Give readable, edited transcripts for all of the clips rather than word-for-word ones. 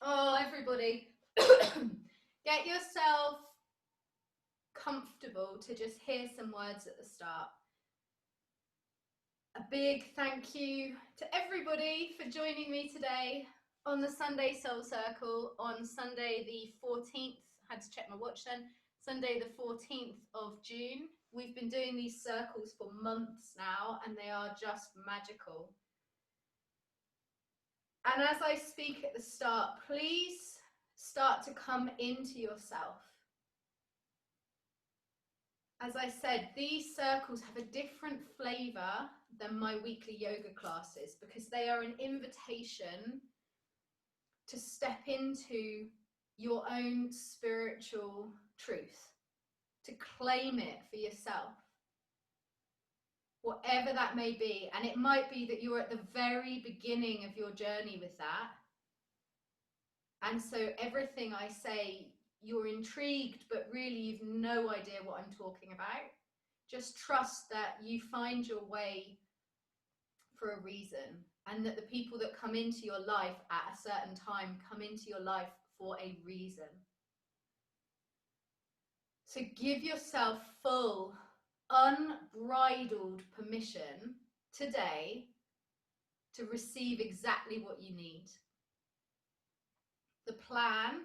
Oh, everybody, get yourself comfortable to just hear some words at the start. A big thank you to everybody for joining me today on the Sunday Soul Circle on Sunday the 14th. I had to check my watch then. Sunday the 14th of June. We've been doing these circles for months now and they are just magical. And as I speak at the start, please start to come into yourself. As I said, these circles have a different flavor than my weekly yoga classes because they are an invitation to step into your own spiritual truth, to claim it for yourself, whatever that may be. And it might be that you're at the very beginning of your journey with that. And so everything I say, you're intrigued, but really you've no idea what I'm talking about. Just trust that you find your way for a reason, and that the people that come into your life at a certain time come into your life for a reason. So give yourself full, unbridled permission today to receive exactly what you need. The plan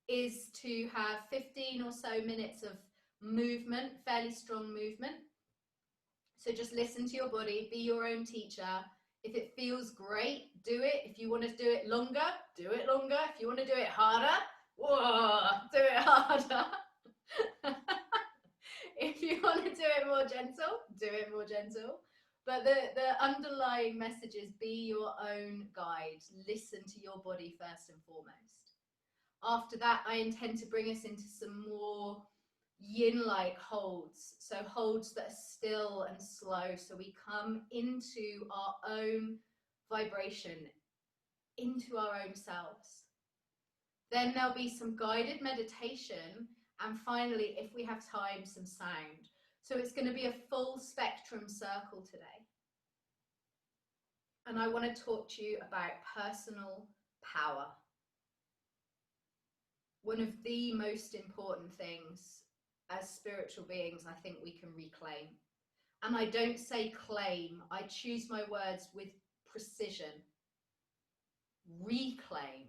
is to have 15 or so minutes of movement, fairly strong movement. So just listen to your body, be your own teacher. If it feels great, do it. If you want to do it longer, do it longer. If you want to do it harder, whoa, do it harder. If you want to do it more gentle, do it more gentle. But the underlying message is be your own guide. Listen to your body first and foremost. After that, I intend to bring us into some more yin-like holds. So holds that are still and slow. So we come into our own vibration, into our own selves. Then there'll be some guided meditation. And finally, if we have time, some sound. So it's going to be a full spectrum circle today. And I want to talk to you about personal power. One of the most important things as spiritual beings, I think we can reclaim. And I don't say claim, I choose my words with precision. Reclaim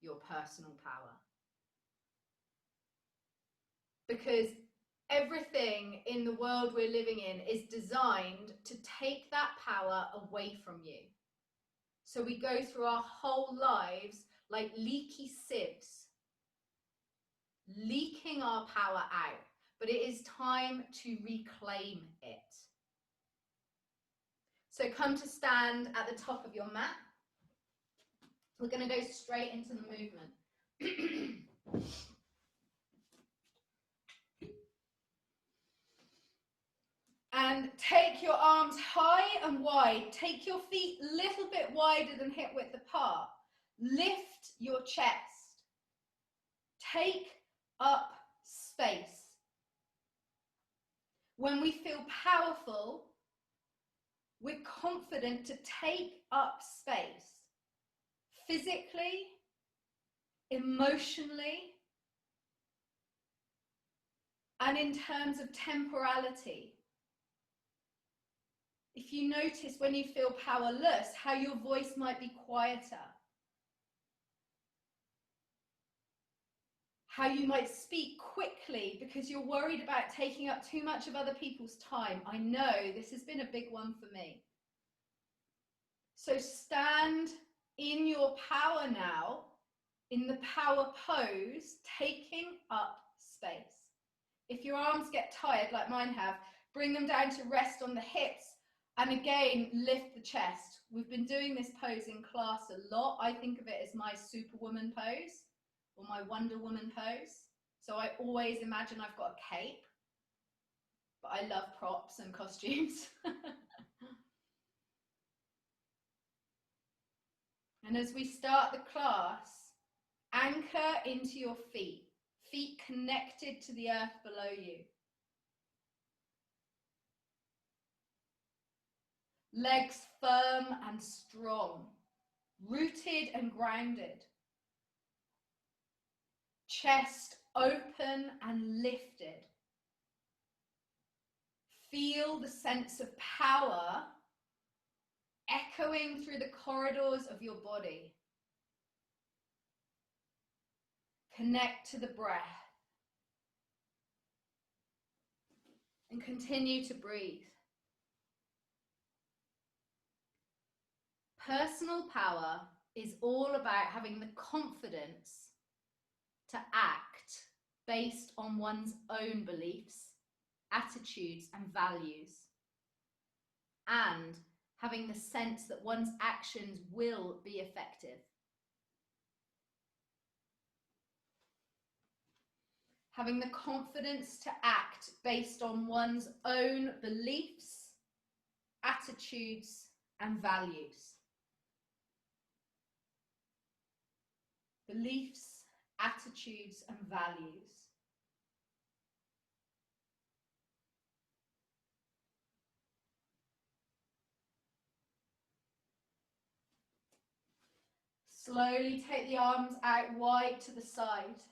your personal power. Because everything in the world we're living in is designed to take that power away from you. So we go through our whole lives like leaky sieves, leaking our power out. But it is time to reclaim it. So come to stand at the top of your mat. We're going to go straight into the movement. And take your arms high and wide. Take your feet a little bit wider than hip width apart. Lift your chest. Take up space. When we feel powerful, we're confident to take up space. Physically, emotionally, and in terms of temporality. If you notice when you feel powerless, how your voice might be quieter. How you might speak quickly because you're worried about taking up too much of other people's time. I know this has been a big one for me. So stand in your power now, in the power pose, taking up space. If your arms get tired like mine have, bring them down to rest on the hips. And again, lift the chest. We've been doing this pose in class a lot. I think of it as my Superwoman pose or my Wonder Woman pose. So I always imagine I've got a cape, but I love props and costumes. And as we start the class, anchor into your feet, feet connected to the earth below you. Legs firm and strong, rooted and grounded. chest open and lifted. Feel the sense of power echoing through the corridors of your body. Connect to the breath and continue to breathe. Personal power is all about having the confidence to act based on one's own beliefs, attitudes, and values, and having the sense that one's actions will be effective. Having the confidence to act based on one's own beliefs, attitudes, and values. Beliefs, attitudes, and values. Slowly take the arms out wide to the side.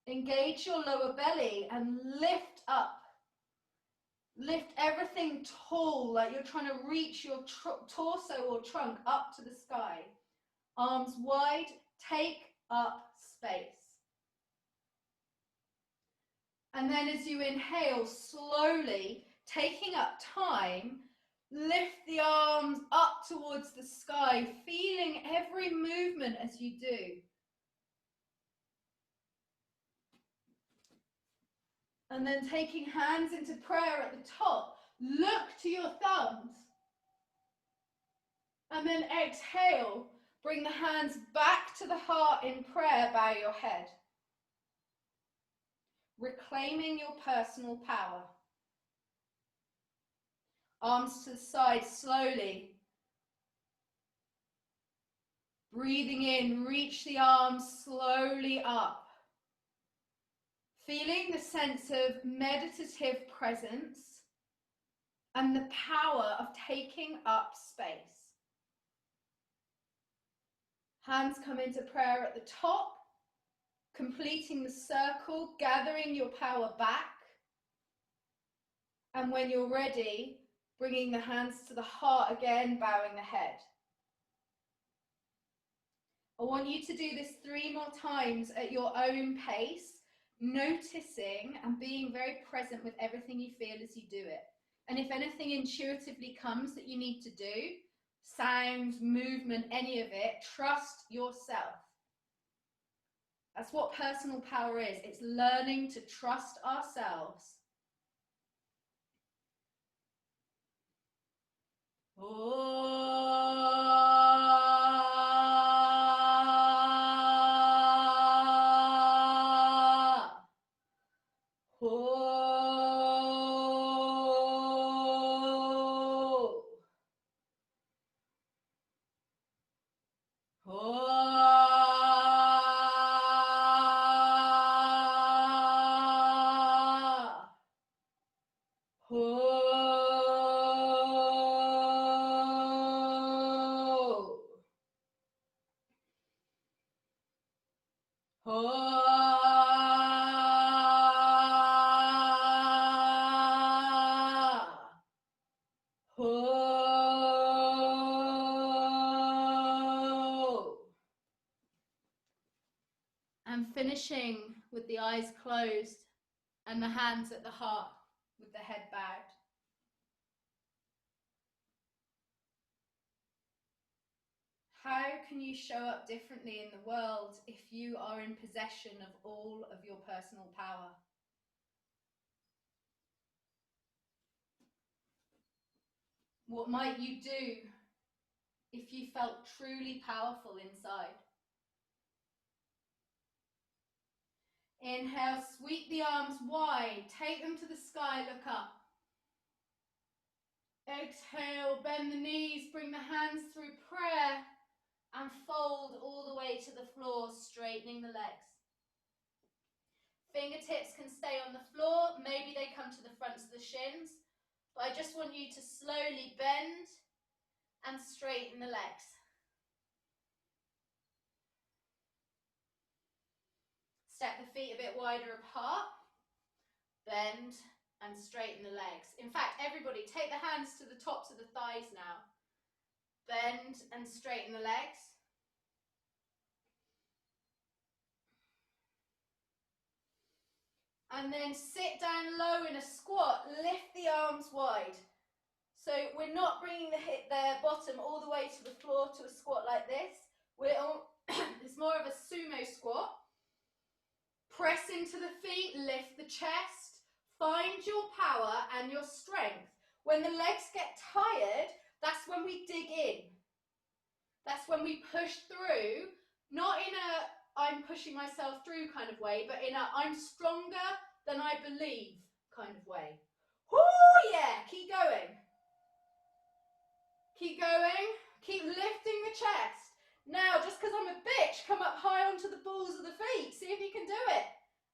Engage your lower belly and lift up. Lift everything tall, like you're trying to reach your torso or trunk up to the sky. Arms wide, take up space. And then as you inhale, slowly, taking up time, lift the arms up towards the sky, feeling every movement as you do. And then taking hands into prayer at the top, look to your thumbs. And then exhale, bring the hands back to the heart in prayer, bow your head. Reclaiming your personal power. Arms to the side slowly. Breathing in, reach the arms slowly up. Feeling the sense of meditative presence and the power of taking up space. Hands come into prayer at the top, completing the circle, gathering your power back. And when you're ready, bringing the hands to the heart again, bowing the head. I want you to do this 3 more times at your own pace, noticing and being very present with everything you feel as you do it. And if anything intuitively comes that you need to do, sound, movement, any of it, trust yourself. That's what personal power is. It's learning to trust ourselves. And finishing with the eyes closed and the hands at the heart with the head bowed. How can you show up differently in the world if you are in possession of all of your personal power? What might you do if you felt truly powerful inside? Inhale, sweep the arms wide, take them to the sky, look up. Exhale, bend the knees, bring the hands through prayer and fold all the way to the floor, straightening the legs. Fingertips can stay on the floor, maybe they come to the fronts of the shins, but I just want you to slowly bend and straighten the legs. Step the feet a bit wider apart. Bend and straighten the legs. In fact, everybody, take the hands to the tops of the thighs now. Bend and straighten the legs. And then sit down low in a squat, lift the arms wide. So we're not bringing the bottom all the way to the floor to a squat like this. It's more of a sumo squat. Press into the feet, lift the chest. Find your power and your strength. When the legs get tired, that's when we dig in. That's when we push through, not in a I'm pushing myself through kind of way, but in a I'm stronger than I believe kind of way. Whoo, yeah, keep going. Keep going, keep lifting the chest. Now, just because I'm a bitch, come up high onto the balls of the feet. See if you can do it.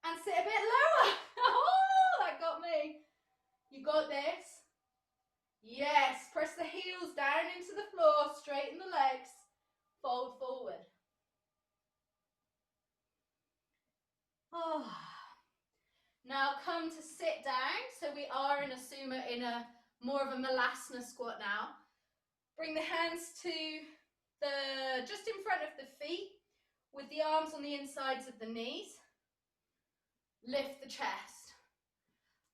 And sit a bit lower. Oh, that got me. You got this. Yes, press the heels down into the floor, straighten the legs, fold forward. Oh. Now come to sit down. So we are in a more of a Malasana squat now. Bring the hands to just in front of the feet with the arms on the insides of the knees. Lift the chest.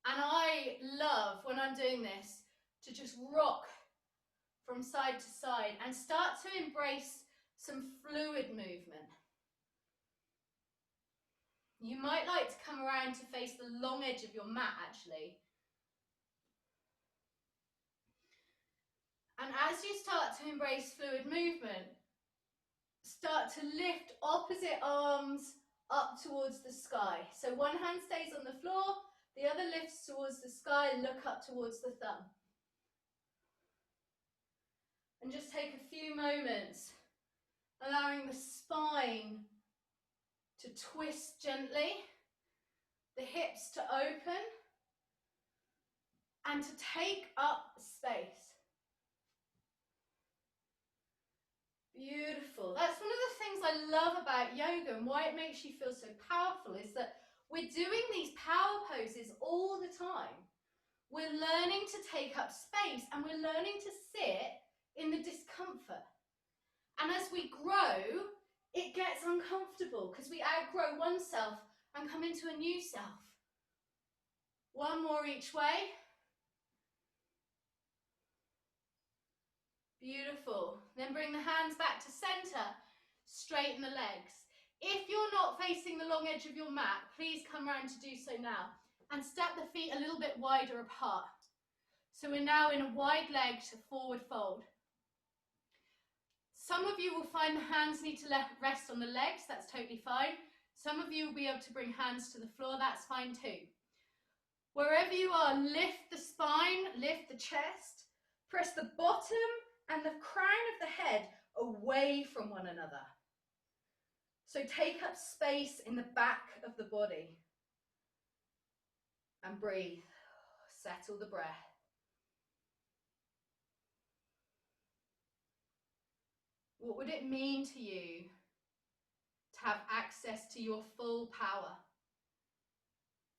And I love, when I'm doing this, to just rock from side to side and start to embrace some fluid movement. You might like to come around to face the long edge of your mat, actually. And as you start to embrace fluid movement, start to lift opposite arms up towards the sky. So one hand stays on the floor, the other lifts towards the sky, look up towards the thumb. And just take a few moments, allowing the spine to twist gently, the hips to open, and to take up space. Beautiful. That's one of the things I love about yoga and why it makes you feel so powerful is that we're doing these power poses all the time. We're learning to take up space and we're learning to sit in the discomfort. And as we grow, it gets uncomfortable because we outgrow oneself and come into a new self. One more each way. Beautiful. Then bring the hands back to center. Straighten the legs. If you're not facing the long edge of your mat, please come around to do so now. And step the feet a little bit wider apart. So we're now in a wide leg to forward fold. Some of you will find the hands need to rest on the legs. That's totally fine. Some of you will be able to bring hands to the floor. That's fine too. Wherever you are, lift the spine, lift the chest. Press the bottom and the crown of the head away from one another. So take up space in the back of the body. And breathe. Settle the breath. What would it mean to you to have access to your full power?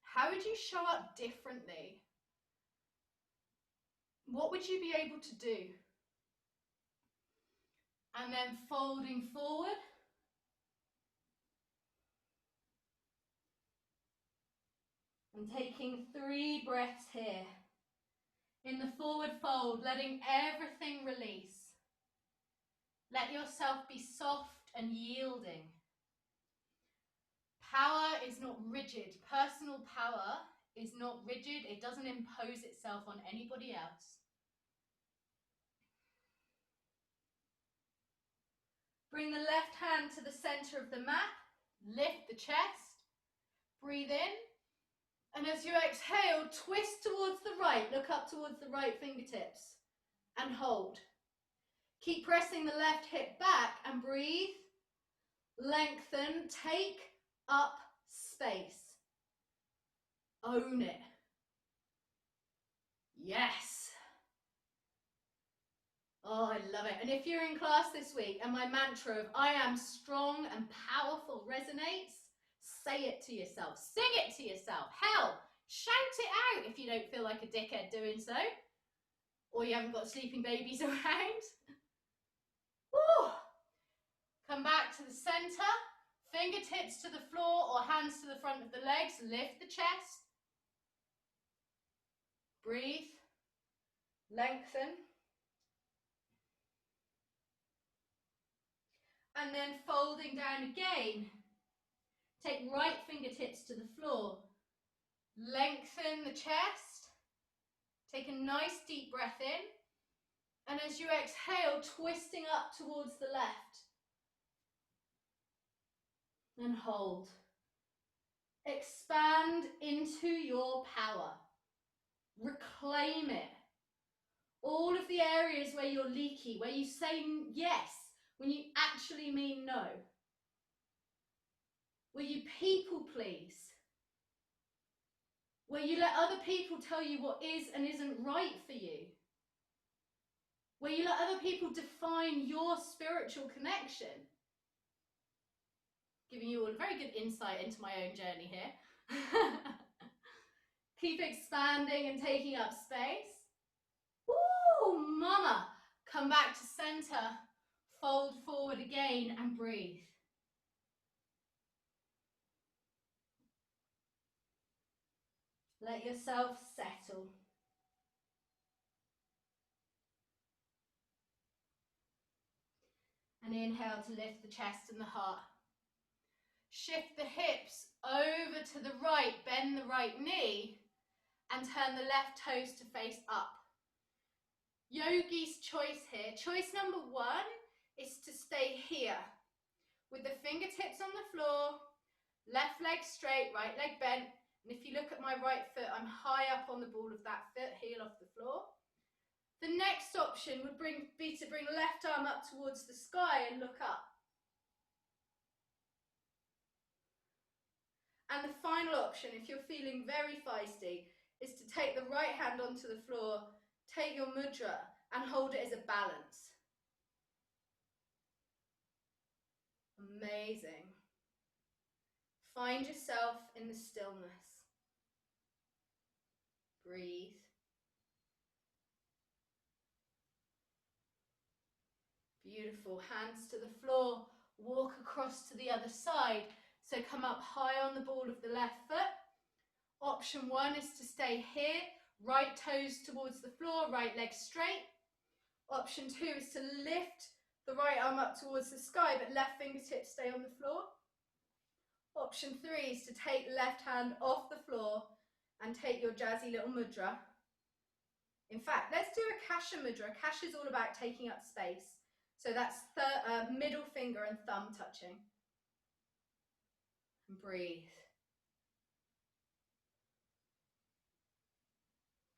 How would you show up differently? What would you be able to do? And then folding forward. And taking 3 breaths here. In the forward fold, letting everything release. Let yourself be soft and yielding. Power is not rigid. Personal power is not rigid. It doesn't impose itself on anybody else. Bring the left hand to the center of the mat. Lift the chest. Breathe in. And as you exhale, twist towards the right. Look up towards the right fingertips. And hold. Keep pressing the left hip back and breathe. Lengthen. Take up space. Own it. Yes. Oh, I love it. And if you're in class this week and my mantra of I am strong and powerful resonates, Say it to yourself. Sing it to yourself. Hell, shout it out if you don't feel like a dickhead doing so. Or you haven't got sleeping babies around. Woo. Come back to the center. Fingertips to the floor or hands to the front of the legs. Lift the chest. Breathe. Lengthen. And then folding down again. Take right fingertips to the floor. Lengthen the chest. Take a nice deep breath in. And as you exhale, twisting up towards the left. And hold. Expand into your power. Reclaim it. All of the areas where you're leaky, where you say yes when you actually mean no. Where you people please. Where you let other people tell you what is and isn't right for you. Where you let other people define your spiritual connection. Giving you all a very good insight into my own journey here. Keep expanding and taking up space. Woo, mama. Come back to center. Fold forward again and breathe. Let yourself settle. And inhale to lift the chest and the heart. Shift the hips over to the right, bend the right knee, and turn the left toes to face up. Yogi's choice here. Choice number one is to stay here with the fingertips on the floor, left leg straight, right leg bent. And if you look at my right foot, I'm high up on the ball of that foot, heel off the floor. The next option would be to bring left arm up towards the sky and look up. And the final option, if you're feeling very feisty, is to take the right hand onto the floor, take your mudra and hold it as a balance. Amazing. Find yourself in the stillness. Breathe. Beautiful. Hands to the floor. Walk across to the other side. So come up high on the ball of the left foot. Option one is to stay here. Right toes towards the floor, right leg straight. Option two is to lift the right arm up towards the sky, but left fingertips stay on the floor. Option three is to take left hand off the floor and take your jazzy little mudra. In fact, let's do a kasha mudra. Kasha is all about taking up space. So that's middle finger and thumb touching. And breathe.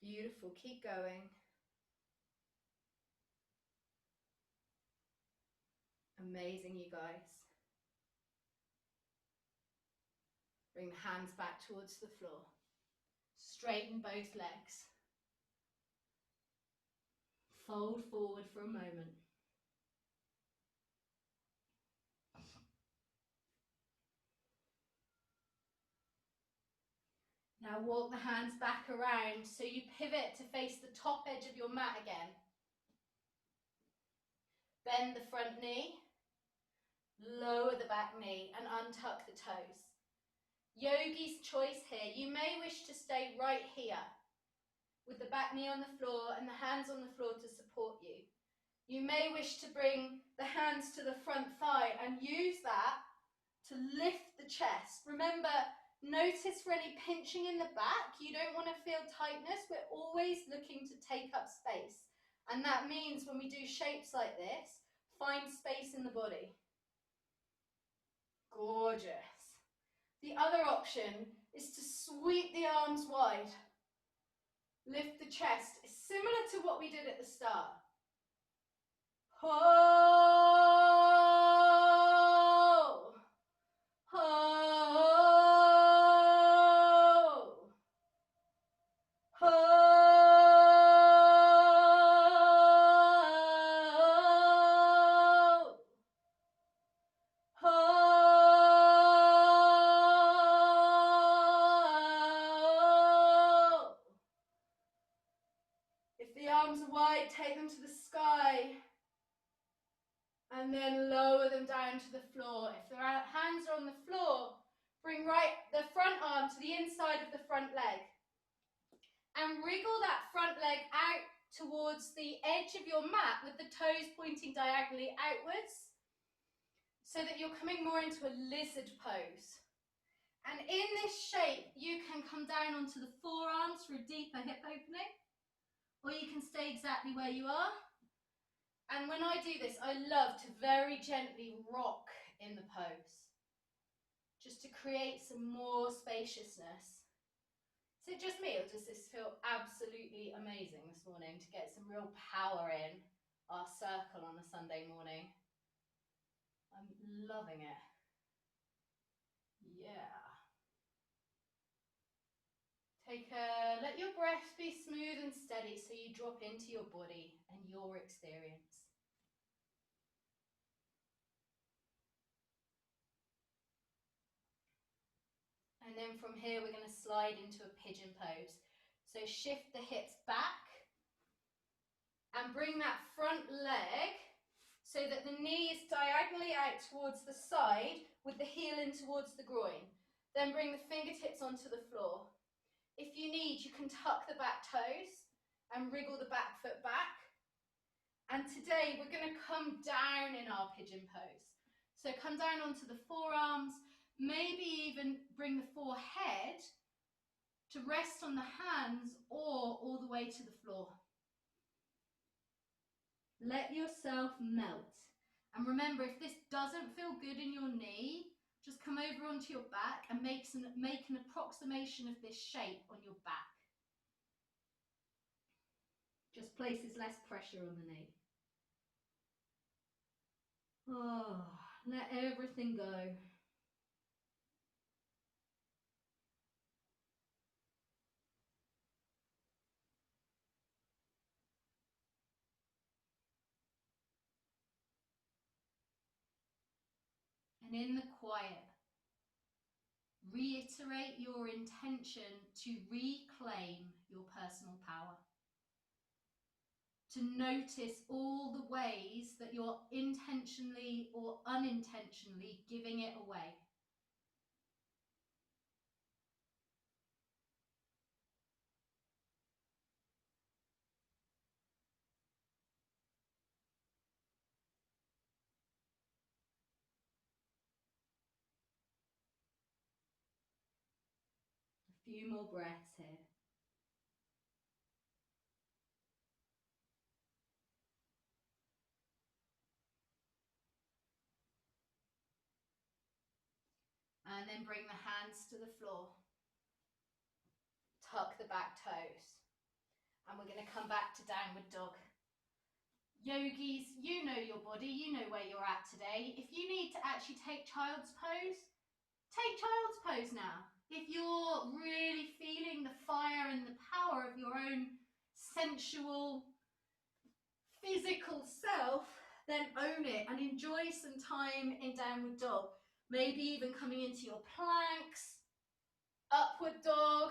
Beautiful, keep going. Amazing, you guys. Bring the hands back towards the floor. Straighten both legs. Fold forward for a moment. Now walk the hands back around so you pivot to face the top edge of your mat again. Bend the front knee, lower the back knee and untuck the toes. Yogi's choice here. You may wish to stay right here with the back knee on the floor and the hands on the floor to support you. You may wish to bring the hands to the front thigh and use that to lift the chest. Remember, notice for any pinching in the back. You don't want to feel tightness. We're always looking to take up space. And that means when we do shapes like this, find space in the body. Gorgeous. The other option is to sweep the arms wide. Lift the chest, similar to what we did at the start. Ho, ho, ho, ho, then lower them down to the floor. If the hands are on the floor, bring the front arm to the inside of the front leg. And wriggle that front leg out towards the edge of your mat with the toes pointing diagonally outwards, so that you're coming more into a lizard pose. And in this shape, you can come down onto the forearms for a deeper hip opening, or you can stay exactly where you are. And when I do this, I love to very gently rock in the pose, just to create some more spaciousness. Is it just me, or does this feel absolutely amazing this morning to get some real power in our circle on a Sunday morning? I'm loving it. Yeah. Let your breath be smooth and steady so you drop into your body and your experience. And then from here, we're going to slide into a pigeon pose. So shift the hips back and bring that front leg so that the knee is diagonally out towards the side with the heel in towards the groin. Then bring the fingertips onto the floor. If you need, you can tuck the back toes and wriggle the back foot back. And today we're going to come down in our pigeon pose. So come down onto the forearms, maybe even bring the forehead to rest on the hands or all the way to the floor. Let yourself melt. And remember, if this doesn't feel good in your knee, just come over onto your back and make an approximation of this shape on your back. Just places less pressure on the knee. Oh, let everything go. And in the quiet, reiterate your intention to reclaim your personal power. To notice all the ways that you're intentionally or unintentionally giving it away. A few more breaths here. And then bring the hands to the floor. Tuck the back toes. And we're going to come back to downward dog. Yogis, you know your body, you know where you're at today. If you need to actually take child's pose, take child's pose now. If you're really feeling the fire and the power of your own sensual, physical self, then own it and enjoy some time in downward dog. Maybe even coming into your planks, upward dog,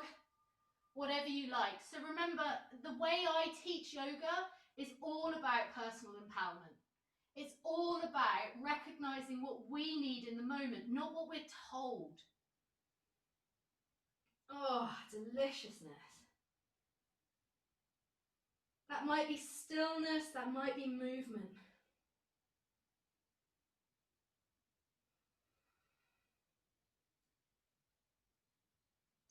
whatever you like. So remember, the way I teach yoga is all about personal empowerment. It's all about recognizing what we need in the moment, not what we're told. Oh, deliciousness. That might be stillness, that might be movement.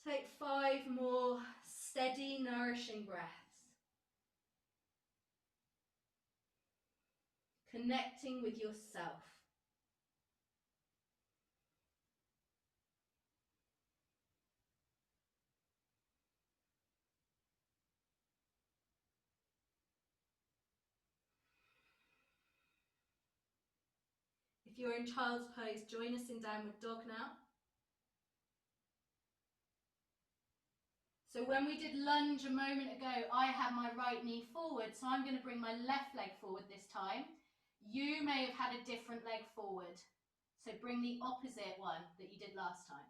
Take 5 more steady, nourishing breaths. Connecting with yourself. If you're in child's pose, join us in downward dog now. So when we did lunge a moment ago, I had my right knee forward, so I'm going to bring my left leg forward this time. You may have had a different leg forward, so bring the opposite one that you did last time.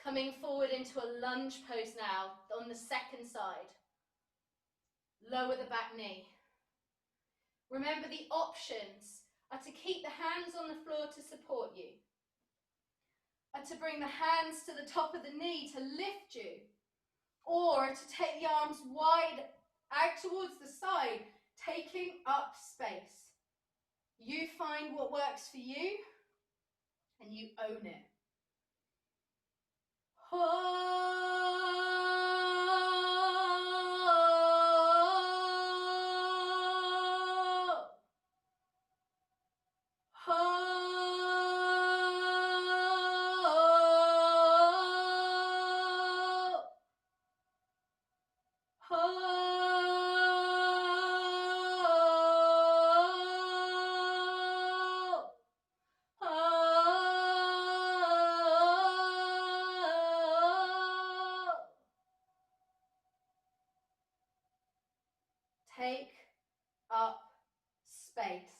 Coming forward into a lunge pose now on the second side. Lower the back knee. Remember, the options are to keep the hands on the floor to support you, are to bring the hands to the top of the knee to lift you, or to take the arms wide out towards the side, taking up space. You find what works for you and you own it. Take up space.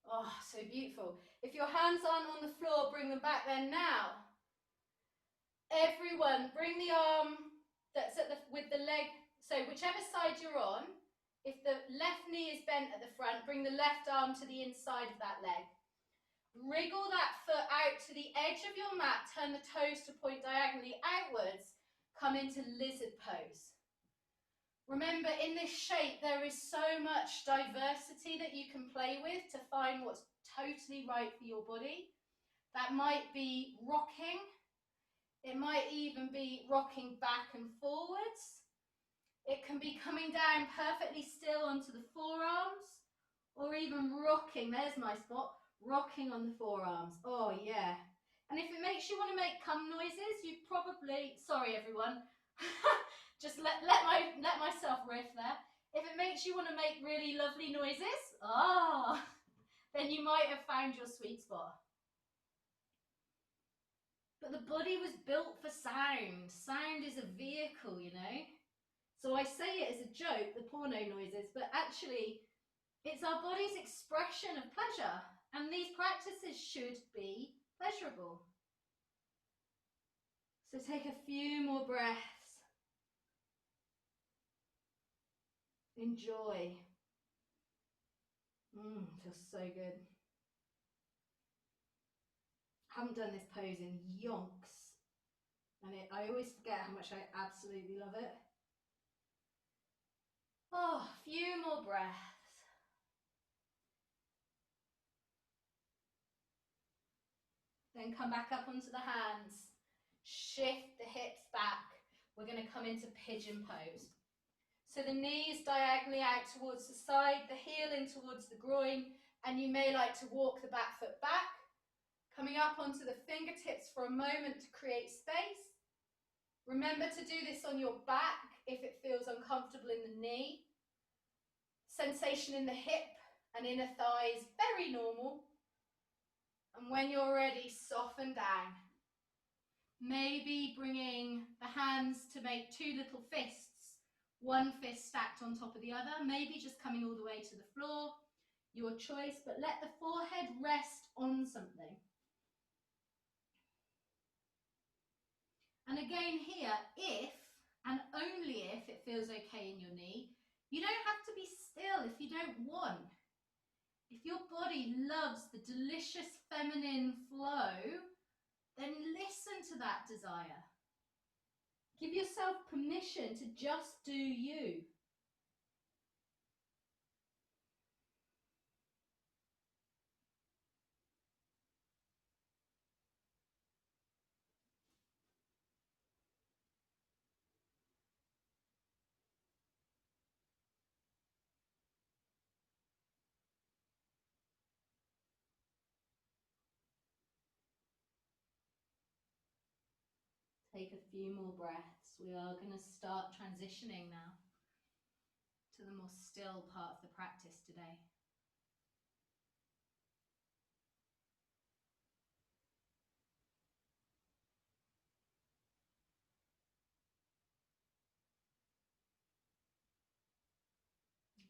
Oh, so beautiful. If your hands aren't on the floor, bring them back there now. Everyone, bring the arm that's with the leg, so whichever side you're on, if the left knee is bent at the front, bring the left arm to the inside of that leg. Wriggle that foot out to the edge of your mat, turn the toes to point diagonally outwards, come into lizard pose. Remember, in this shape, there is so much diversity that you can play with to find what's totally right for your body. That might be rocking. It might even be rocking back and forwards. It can be coming down perfectly still onto the forearms, or even rocking, there's my spot, rocking on the forearms. Oh yeah. And if it makes you want to make cum noises, you probably, sorry everyone, just let myself riff there. If it makes you want to make really lovely noises, then you might have found your sweet spot. But the body was built for sound. Sound is a vehicle, you know. So I say it as a joke, the porno noises, but actually it's our body's expression of pleasure. And these practices should be pleasurable. So take a few more breaths. Enjoy. Feels so good. Haven't done this pose in yonks. And I always forget how much I absolutely love it. Oh, a few more breaths. Then come back up onto the hands. Shift the hips back. We're going to come into pigeon pose. So the knees diagonally out towards the side, the heel in towards the groin, and you may like to walk the back foot back, coming up onto the fingertips for a moment to create space. Remember to do this on your back if it feels uncomfortable in the knee. Sensation in the hip and inner thighs, very normal. And when you're ready, soften down. Maybe bringing the hands to make two little fists. One fist stacked on top of the other, maybe just coming all the way to the floor, your choice, but let the forehead rest on something. And again here, if and only if it feels okay in your knee, you don't have to be still if you don't want. If your body loves the delicious feminine flow, then listen to that desire. Give yourself permission to just do you. Take a few more breaths. We are going to start transitioning now to the more still part of the practice today.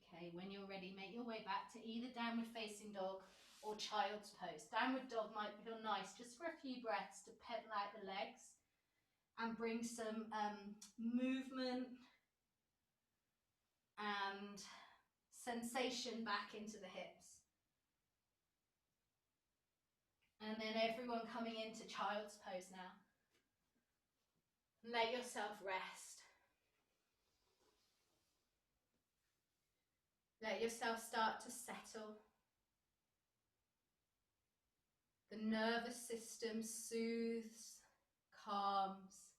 Okay, when you're ready, make your way back to either downward facing dog or child's pose. Downward dog might feel nice just for a few breaths to pedal out the legs and bring some movement and sensation back into the hips. And then everyone coming into child's pose now. Let yourself rest. Let yourself start to settle. The nervous system soothes, calms,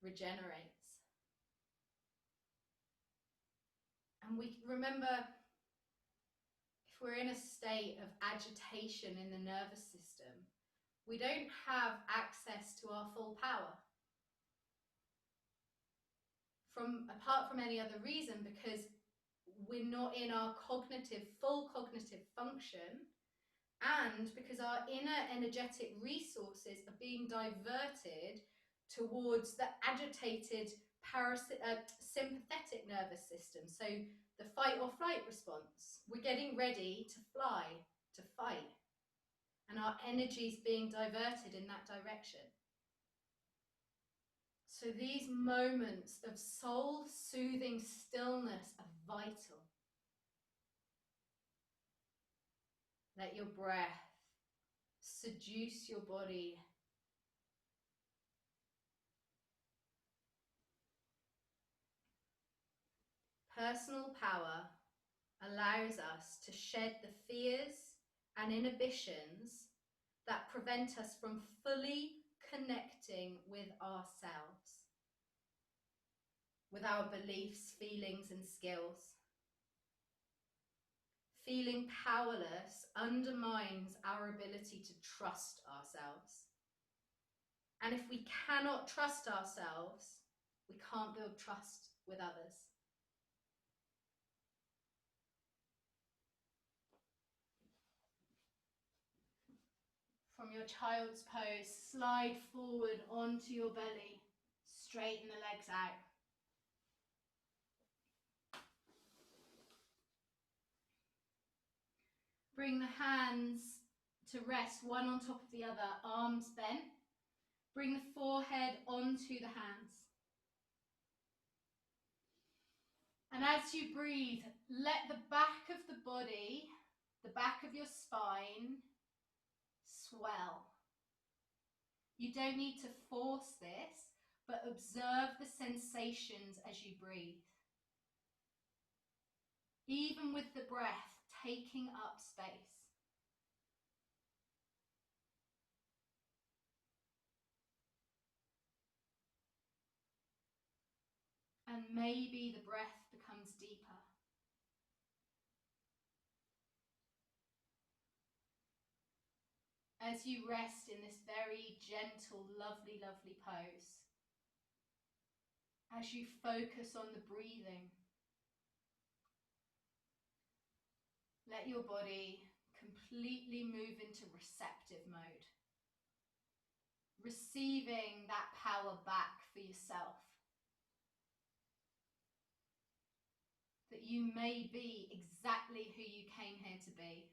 regenerates. And we remember, if we're in a state of agitation in the nervous system, we don't have access to our full power. Apart from any other reason, because we're not in our full cognitive function, and because our inner energetic resources are being diverted towards the agitated sympathetic nervous system. So the fight or flight response. We're getting ready to fly, to fight. And our energy is being diverted in that direction. So these moments of soul-soothing stillness are vital. Let your breath seduce your body. Personal power allows us to shed the fears and inhibitions that prevent us from fully connecting with ourselves, with our beliefs, feelings, and skills. Feeling powerless undermines our ability to trust ourselves. And if we cannot trust ourselves, we can't build trust with others. From your child's pose, slide forward onto your belly, straighten the legs out. Bring the hands to rest, one on top of the other, arms bent. Bring the forehead onto the hands. And as you breathe, let the back of the body, the back of your spine, swell. You don't need to force this, but observe the sensations as you breathe. Even with the breath taking up space. And maybe the breath becomes deeper. As you rest in this very gentle, lovely, lovely pose. As you focus on the breathing. Let your body completely move into receptive mode. Receiving that power back for yourself. That you may be exactly who you came here to be.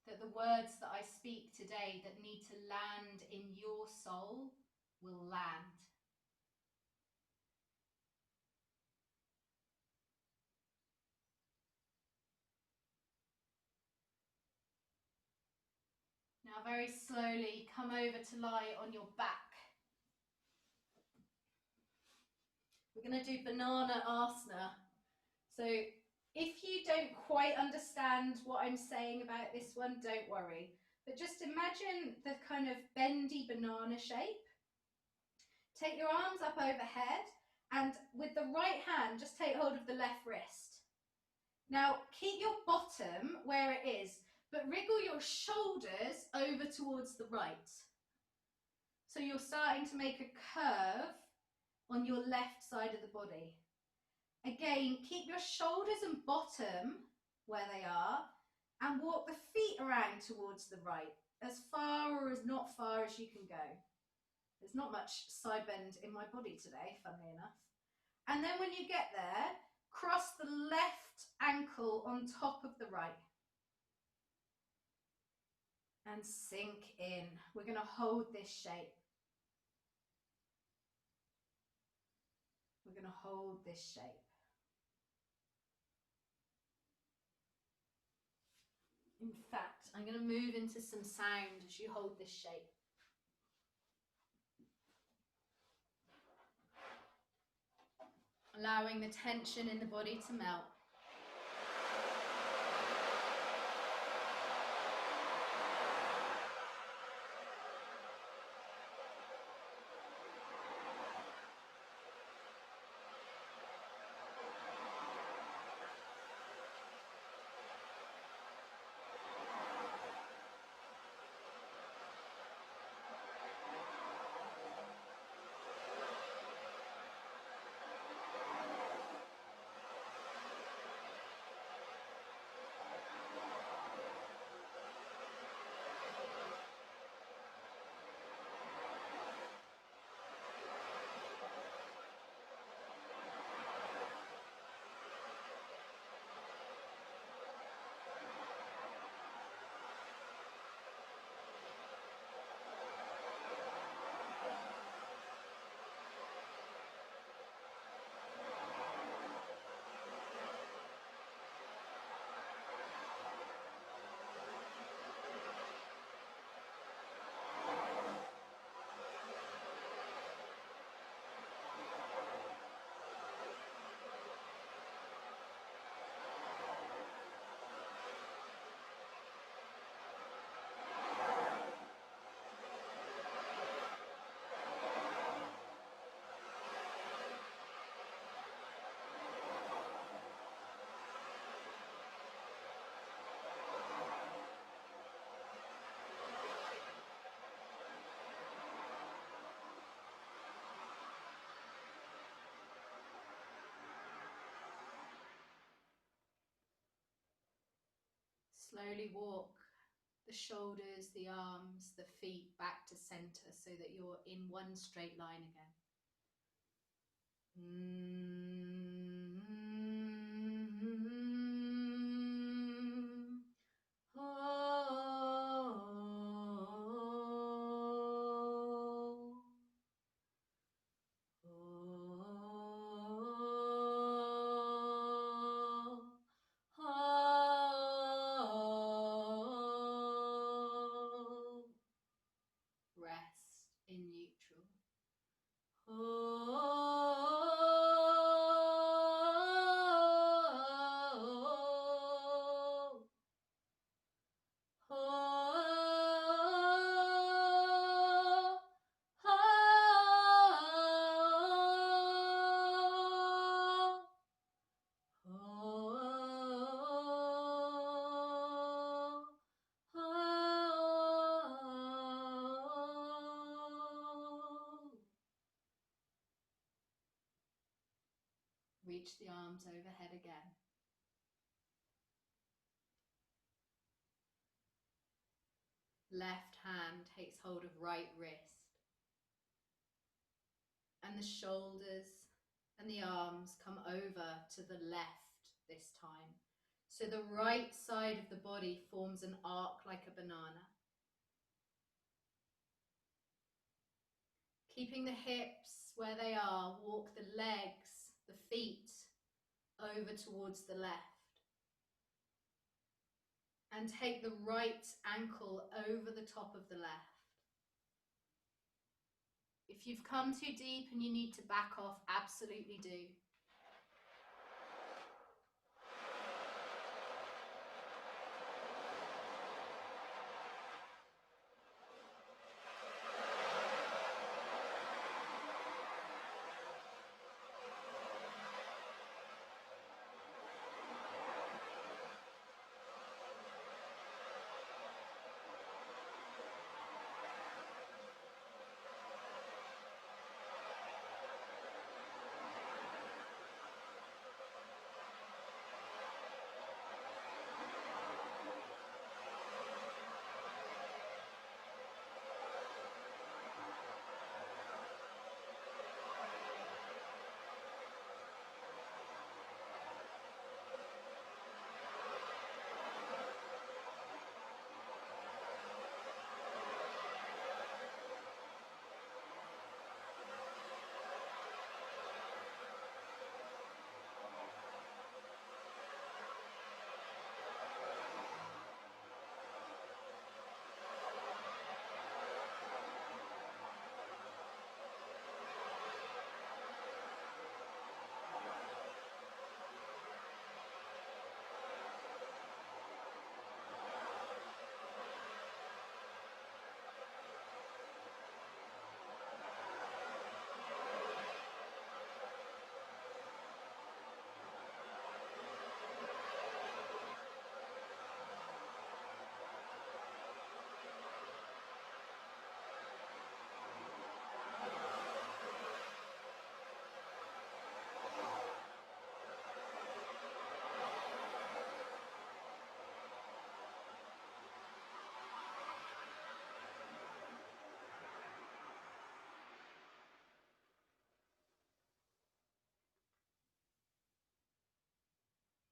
That the words that I speak today that need to land in your soul will land. Now very slowly come over to lie on your back. We're going to do banana asana. So if you don't quite understand what I'm saying about this one, don't worry. But just imagine the kind of bendy banana shape. Take your arms up overhead and with the right hand, just take hold of the left wrist. Now keep your bottom where it is, but wriggle your shoulders over towards the right. So you're starting to make a curve on your left side of the body. Again, keep your shoulders and bottom where they are and walk the feet around towards the right, as far or as not far as you can go. There's not much side bend in my body today, funnily enough. And then when you get there, cross the left ankle on top of the right. And sink in. We're going to hold this shape. going to hold this shape. In fact, I'm going to move into some sound as you hold this shape. Allowing the tension in the body to melt. Slowly walk the shoulders, the arms, the feet back to center so that you're in one straight line again. Rest in neutral. Reach the arms overhead again. Left hand takes hold of right wrist. And the shoulders and the arms come over to the left this time. So the right side of the body forms an arc like a banana. Keeping the hips where they are, walk the legs, the feet over towards the left. And take the right ankle over the top of the left. If you've come too deep and you need to back off, absolutely do.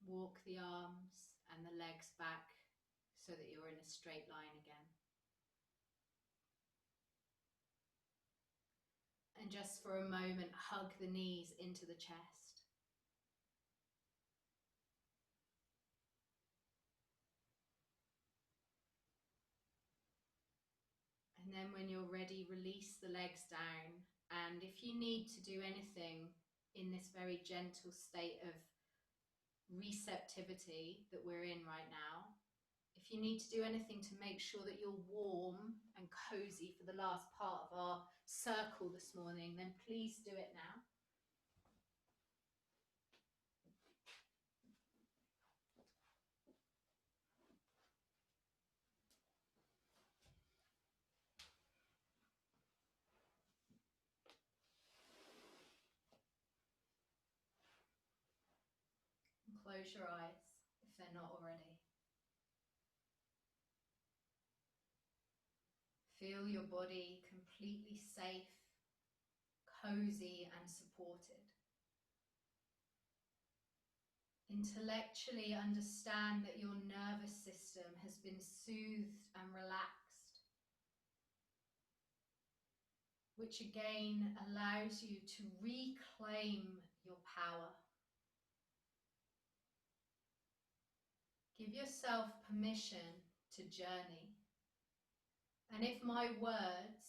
Walk the arms and the legs back so that you're in a straight line again. And just for a moment, hug the knees into the chest. And then when you're ready, release the legs down. And if you need to do anything in this very gentle state of receptivity that we're in right now, if you need to do anything to make sure that you're warm and cozy for the last part of our circle this morning, then please do it now. Close your eyes if they're not already. Feel your body completely safe, cozy and supported. Intellectually understand that your nervous system has been soothed and relaxed, which again allows you to reclaim your power. Give yourself permission to journey. And if my words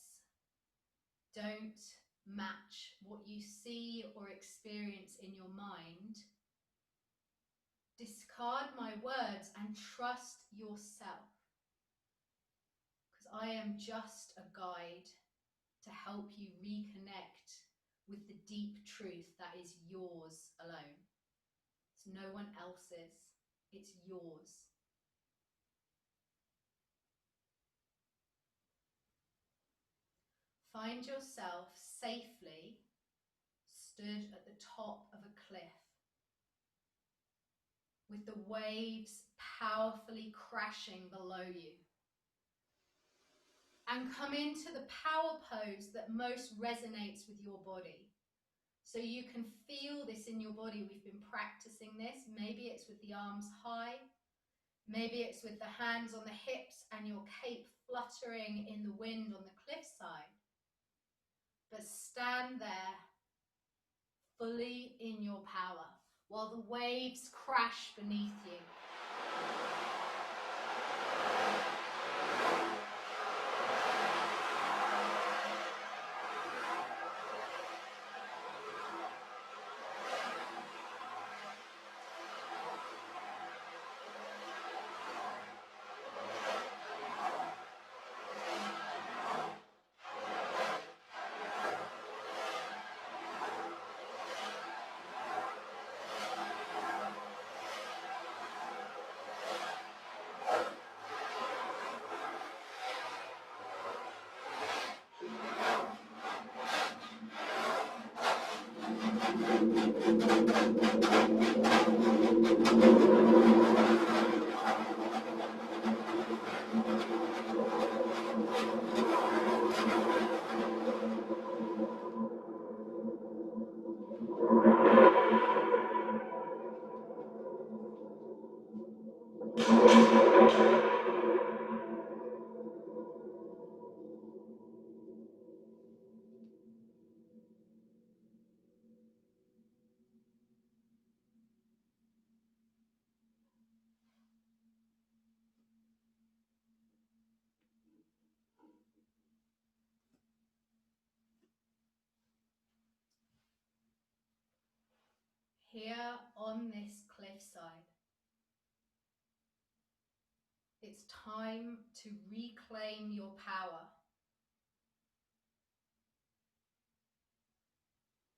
don't match what you see or experience in your mind, discard my words and trust yourself. Because I am just a guide to help you reconnect with the deep truth that is yours alone. It's no one else's, it's yours. Find yourself safely stood at the top of a cliff, with the waves powerfully crashing below you. And come into the power pose that most resonates with your body. So you can feel this in your body. We've been practicing this. Maybe it's with the arms high. Maybe it's with the hands on the hips and your cape fluttering in the wind on the cliffside. But stand there fully in your power while the waves crash beneath you. Here on this cliffside, it's time to reclaim your power.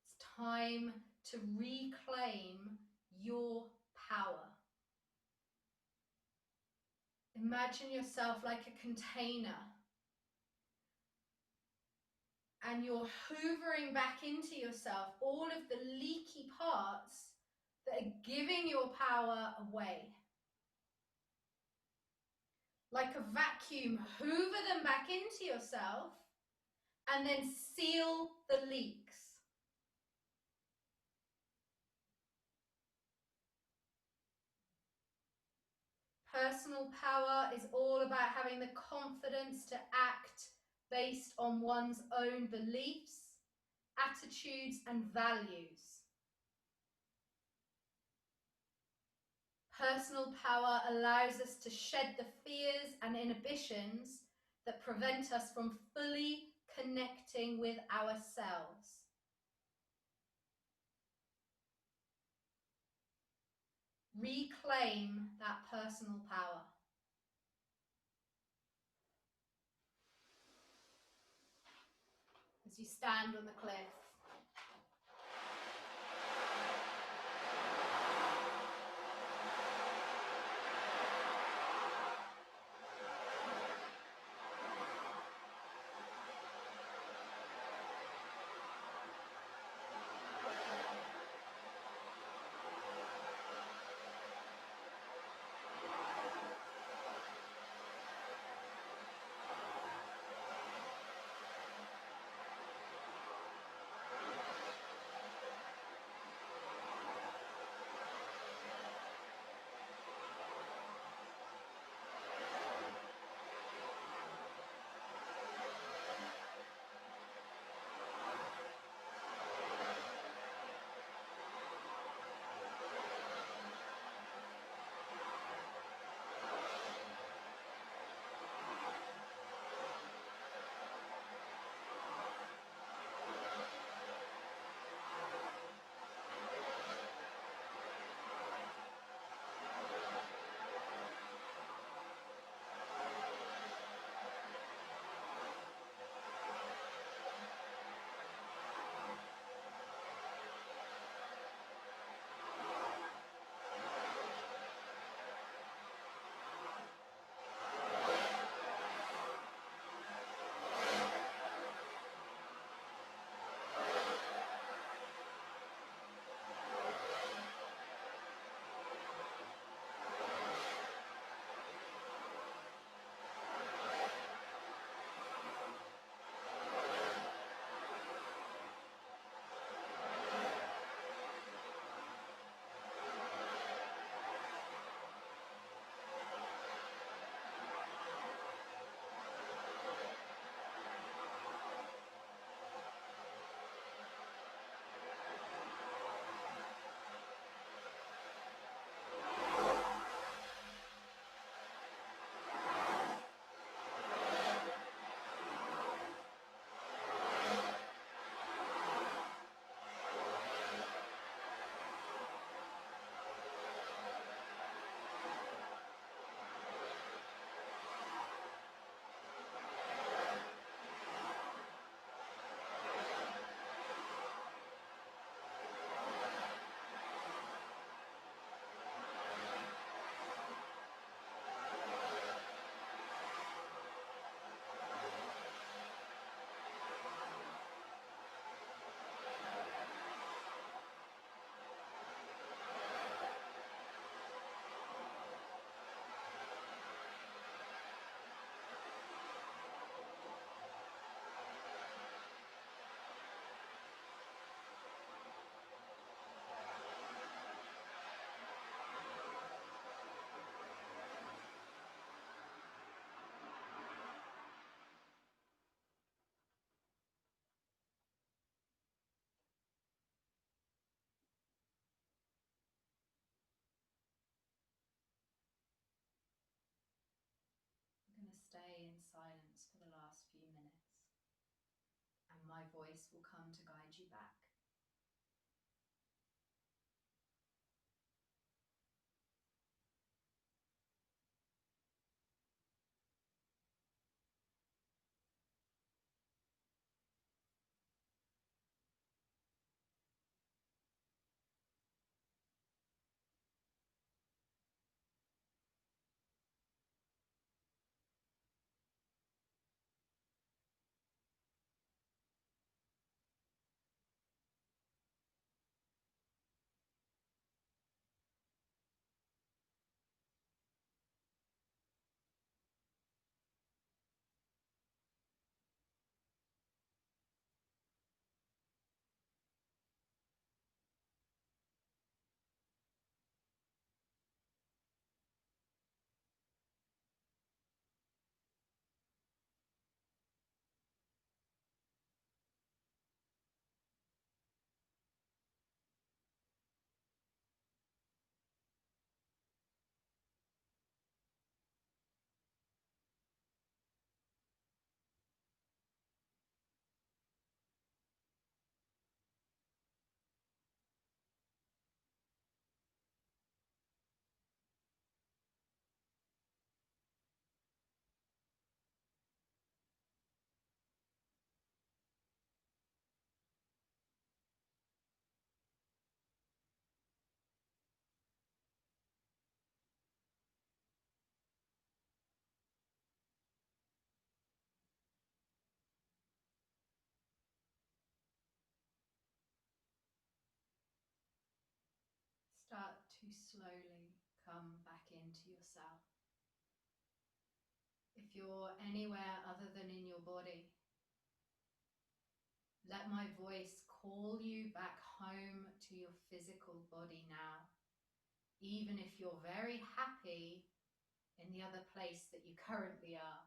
It's time to reclaim your power. Imagine yourself like a container, and you're hoovering back into yourself all of the leaky parts that are giving your power away. Like a vacuum, hoover them back into yourself and then seal the leaks. . Personal power is all about having the confidence to act based on one's own beliefs, attitudes, and values. Personal power allows us to shed the fears and inhibitions that prevent us from fully connecting with ourselves. Reclaim that personal power. As you stand on the cliff. I'm going to stay in silence for the last few minutes, and my voice will come to guide you back. to slowly come back into yourself. If you're anywhere other than in your body, let my voice call you back home to your physical body now, even if you're very happy in the other place that you currently are.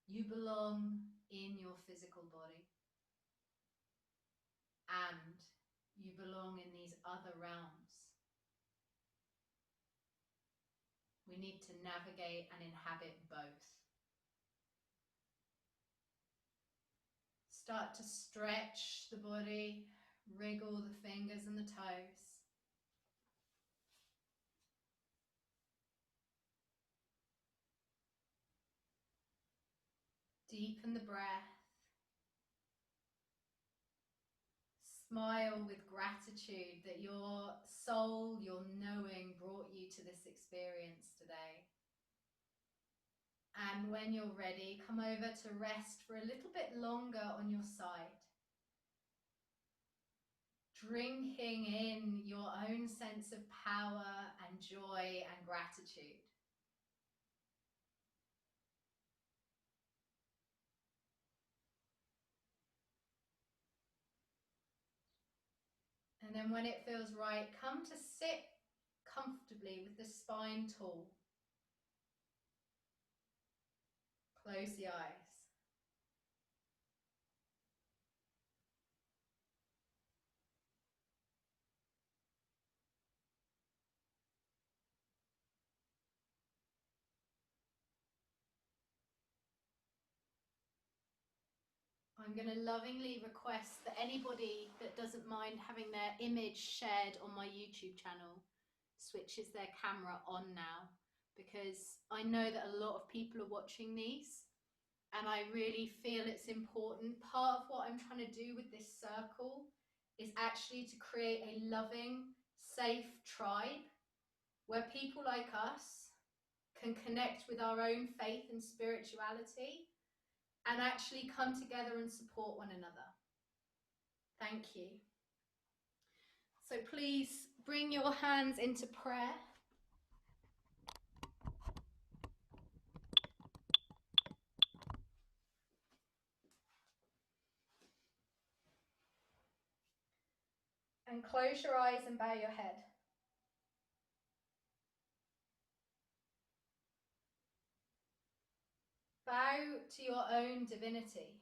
You belong in your physical body, and you belong in these other realms. We need to navigate and inhabit both. Start to stretch the body, wriggle the fingers and the toes. Deepen the breath. Smile with gratitude that your soul, your knowing, brought you to this experience today. And when you're ready, come over to rest for a little bit longer on your side. Drinking in your own sense of power and joy and gratitude. And then when it feels right, come to sit comfortably with the spine tall. Close the eyes. I'm going to lovingly request that anybody that doesn't mind having their image shared on my YouTube channel switches their camera on now, because I know that a lot of people are watching these and I really feel it's important. Part of what I'm trying to do with this circle is actually to create a loving, safe tribe where people like us can connect with our own faith and spirituality and actually come together and support one another. Thank you. So please bring your hands into prayer. And close your eyes and bow your head. Bow to your own divinity,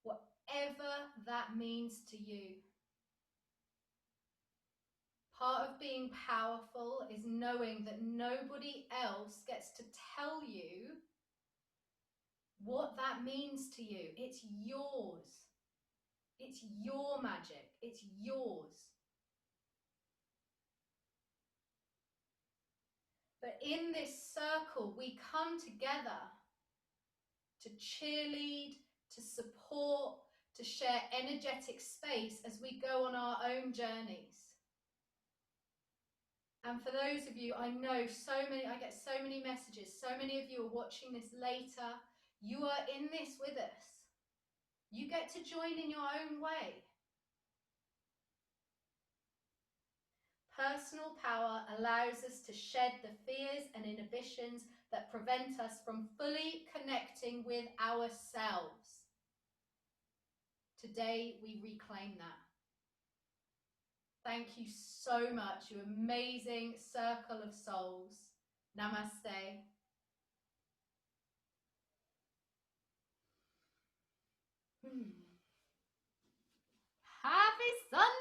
whatever that means to you. Part of being powerful is knowing that nobody else gets to tell you what that means to you. It's yours. It's your magic. It's yours. But in this circle, we come together to cheerlead, to support, to share energetic space as we go on our own journeys. And for those of you, I know I get so many messages, so many of you are watching this later. You are in this with us. You get to join in your own way. Personal power allows us to shed the fears and inhibitions that prevent us from fully connecting with ourselves. Today, we reclaim that. Thank you so much, you amazing circle of souls. Namaste. Happy Sunday!